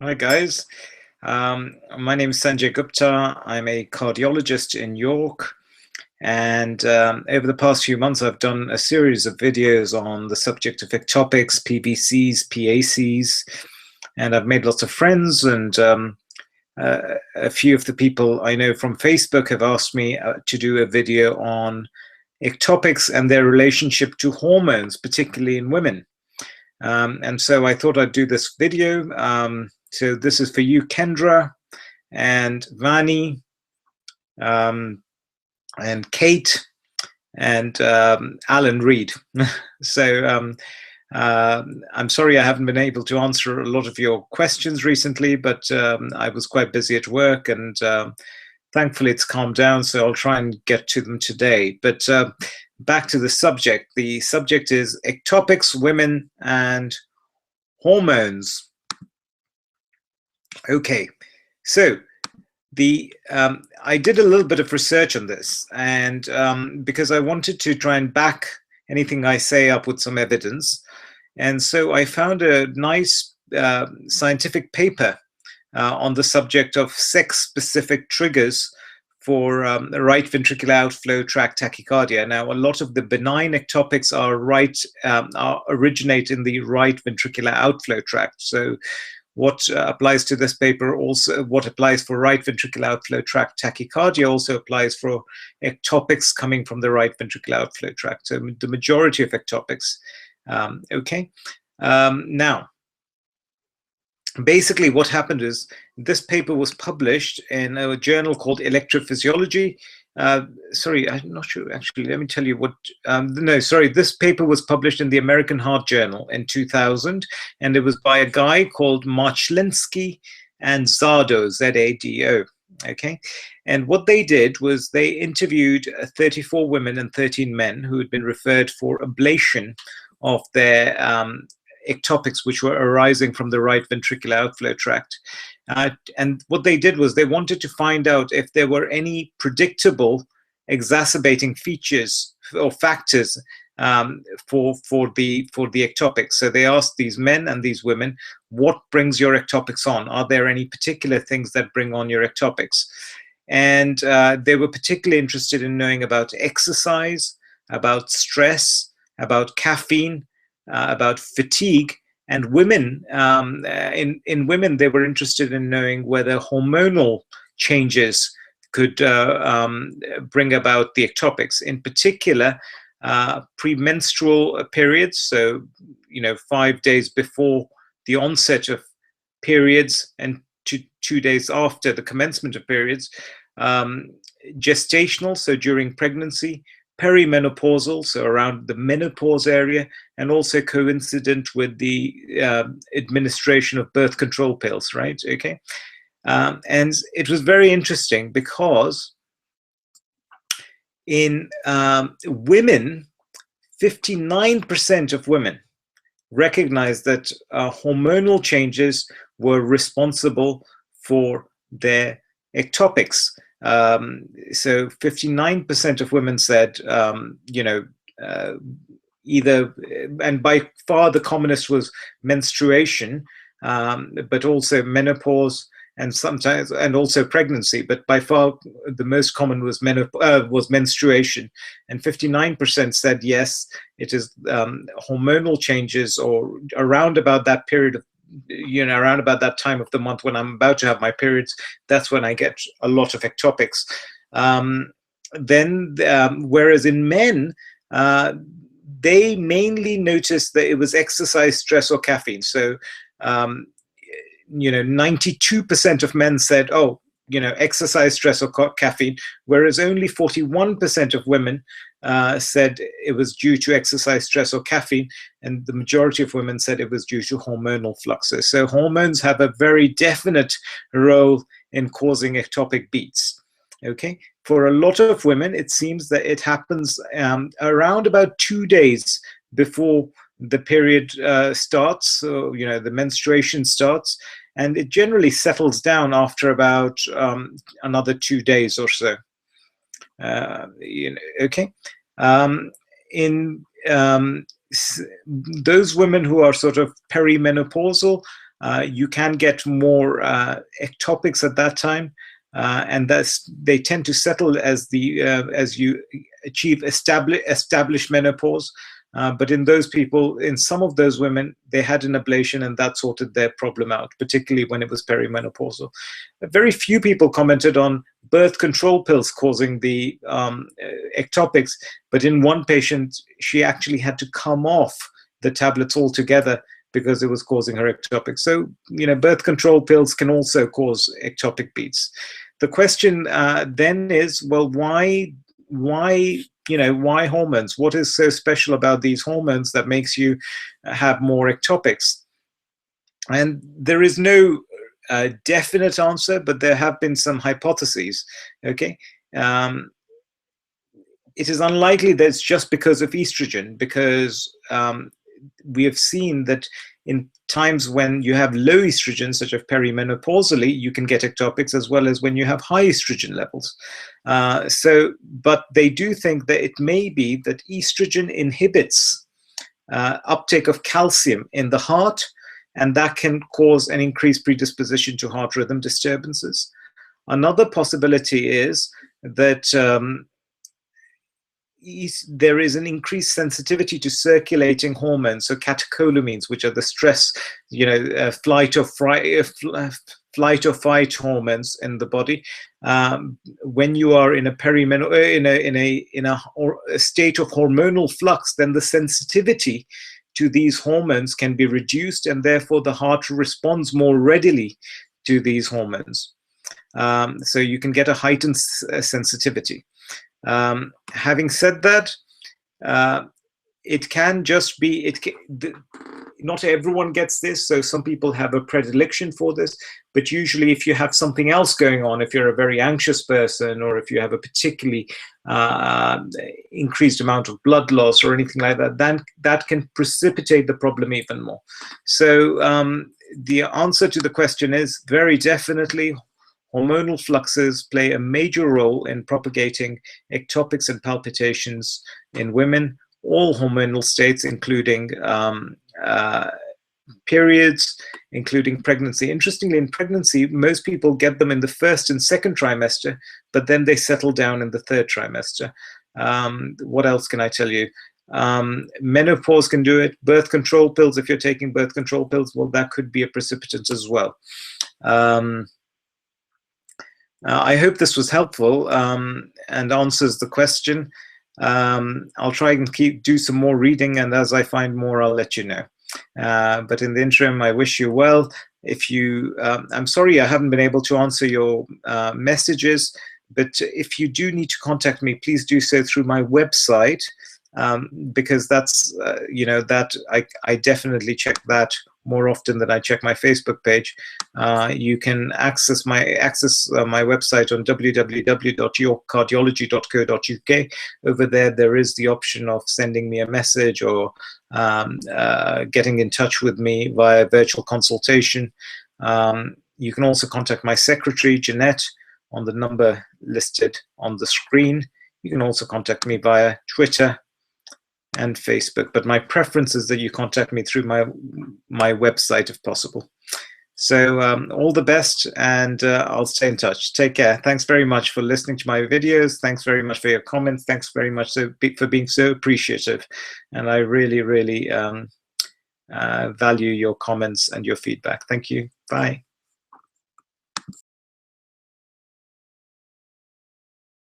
Hi guys, my name is Sanjay Gupta. I'm a cardiologist in York, and over the past few months, I've done a series of videos on the subject of ectopics, PVCs, PACs, and I've made lots of friends. And a few of the people I know from Facebook have asked me to do a video on ectopics and their relationship to hormones, particularly in women. And so I thought I'd do this video. So this is for you, Kendra, and Vani, and Kate, and Alan Reed. So I'm sorry I haven't been able to answer a lot of your questions recently, but I was quite busy at work, and thankfully it's calmed down, so I'll try and get to them today. But back to the subject. The subject is ectopics, women, and hormones. Okay, so I did a little bit of research on this, and because I wanted to try and back anything I say up with some evidence, and so I found a nice scientific paper on the subject of sex-specific triggers for right ventricular outflow tract tachycardia. Now, a lot of the benign ectopics originate in the right ventricular outflow tract. So what applies to this paper also, what applies for right ventricular outflow tract tachycardia also applies for ectopics coming from the right ventricular outflow tract. So the majority of ectopics. Okay. Now, basically what happened is this paper was published in a journal called Electrophysiology. Sorry, I'm not sure, actually, let me tell you what, no, sorry, this paper was published in the American Heart Journal in 2000, and it was by a guy called Marchlinsky and Zado, Z-A-D-O, okay? And what they did was they interviewed 34 women and 13 men who had been referred for ablation of their ectopics, which were arising from the right ventricular outflow tract. And what they did was they wanted to find out if there were any predictable exacerbating features or factors for the ectopics. So they asked these men and these women, what brings your ectopics on? Are there any particular things that bring on your ectopics? And they were particularly interested in knowing about exercise, about stress, about caffeine, about fatigue. And women, in women, they were interested in knowing whether hormonal changes could bring about the ectopics. In particular, premenstrual periods, so 5 days before the onset of periods and 2 days after the commencement of periods, gestational, so during pregnancy, perimenopausal, so around the menopause area, and also coincident with the administration of birth control pills, right? Okay. And it was very interesting because in women, 59% of women recognized that hormonal changes were responsible for their ectopics. So 59% of women said, either, and by far the commonest was menstruation, but also menopause, and sometimes, and also pregnancy, but by far the most common was menstruation, and 59% said yes, it is hormonal changes, or around about that period of, around about that time of the month when I'm about to have my periods, that's when I get a lot of ectopics. Whereas in men, they mainly noticed that it was exercise, stress, or caffeine. So 92% of men said, oh, exercise, stress, or caffeine, whereas only 41% of women said it was due to exercise, stress, or caffeine, and the majority of women said it was due to hormonal fluxes. So hormones have a very definite role in causing ectopic beats. Okay, for a lot of women, it seems that it happens around about 2 days before the period starts, so the menstruation starts, and it generally settles down after about another 2 days or so. Okay. In those women who are sort of perimenopausal, You can get more ectopics at that time, and they tend to settle as you achieve established menopause. But in those people, in some of those women, they had an ablation and that sorted their problem out, particularly when it was perimenopausal. Very few people commented on birth control pills causing the ectopics, but in one patient, she actually had to come off the tablets altogether because it was causing her ectopic. So, birth control pills can also cause ectopic beats. The question then is, well, why hormones? What is so special about these hormones that makes you have more ectopics? And there is no definite answer, but there have been some hypotheses. Okay. It is unlikely that it's just because of estrogen, because we have seen that in times when you have low estrogen, such as perimenopausally, you can get ectopics, as well as when you have high estrogen levels. But they do think that it may be that estrogen inhibits uptake of calcium in the heart, and that can cause an increased predisposition to heart rhythm disturbances. Another possibility is that there is an increased sensitivity to circulating hormones, so catecholamines, which are the stress, flight or fight hormones in the body. When you are in a state of hormonal flux, then the sensitivity to these hormones can be reduced, and therefore the heart responds more readily to these hormones. So you can get a heightened sensitivity. Having said that, it can just be, not everyone gets this, so some people have a predilection for this, but usually if you have something else going on, if you're a very anxious person, or if you have a particularly increased amount of blood loss or anything like that, then that can precipitate the problem even more. So the answer to the question is very definitely hormonal fluxes play a major role in propagating ectopics and palpitations in women, all hormonal states, including periods, including pregnancy. Interestingly, in pregnancy, most people get them in the first and second trimester, but then they settle down in the third trimester. What else can I tell you? Menopause can do it. Birth control pills, if you're taking birth control pills, well, that could be a precipitant as well. I hope this was helpful and answers the question. I'll try and do some more reading, and as I find more, I'll let you know. But in the interim, I wish you well. If you, I'm sorry I haven't been able to answer your messages, but if you do need to contact me, please do so through my website, because that's, that I definitely check that more often than I check my Facebook page. You can access my website on www.yourcardiology.co.uk. Over there is the option of sending me a message or getting in touch with me via virtual consultation. You can also contact my secretary, Jeanette, on the number listed on the screen. You can also contact me via Twitter and Facebook, but my preference is that you contact me through my website if possible. So all the best, and I'll stay in touch. Take care. Thanks very much for listening to my videos. Thanks very much for your comments. Thanks very much for being so appreciative, and I really, really value your comments and your feedback. Thank you. Bye.